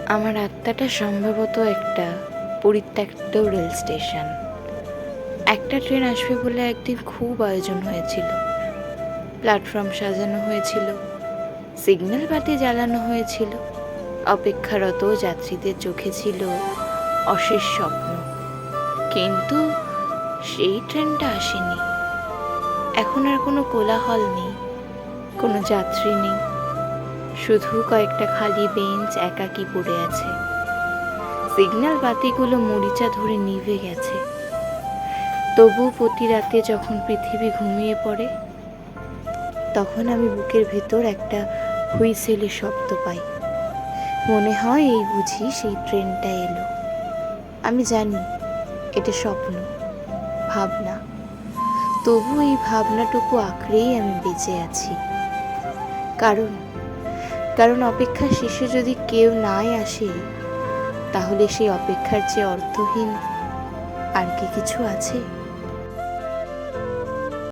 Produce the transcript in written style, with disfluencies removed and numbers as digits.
আমার আত্মাটা সম্ভবত একটা পরিত্যক্ত রেল স্টেশন। একটা ট্রেন আসবে বলে একদিন খুব আয়োজন হয়েছিল। প্ল্যাটফর্ম সাজানো হয়েছিল, সিগন্যাল বাতি জ্বালানো হয়েছিল, অপেক্ষারত যাত্রীদের চোখে ছিল অশেষ স্বপ্ন। কিন্তু সেই ট্রেনটা আসেনি। এখন আর কোনো কোলাহল নেই, কোনো যাত্রী নেই, শুধু কয়েকটা খালি বেঞ্চ একাকী পড়ে আছে। সিগন্যাল বাতিগুলো মরিচা ধরে নিভে গেছে। তবু প্রতি রাতে যখন পৃথিবী ঘুমিয়ে পড়ে, তখন আমি বুকের ভেতর একটা হুইসেলের শব্দ পাই। মনে হয় এই বুঝি সেই ট্রেনটা এলো। আমি জানি এটা স্বপ্ন, ভাবনা। তবু এই ভাবনাটুকু আঁকড়েই আমি বেঁচে আছি। কারণ কারণ অপেক্ষার শেষে যদি কেউ নাই আসে, তাহলে সেই অপেক্ষার চেয়ে অর্থহীন আর কি কিছু আছে?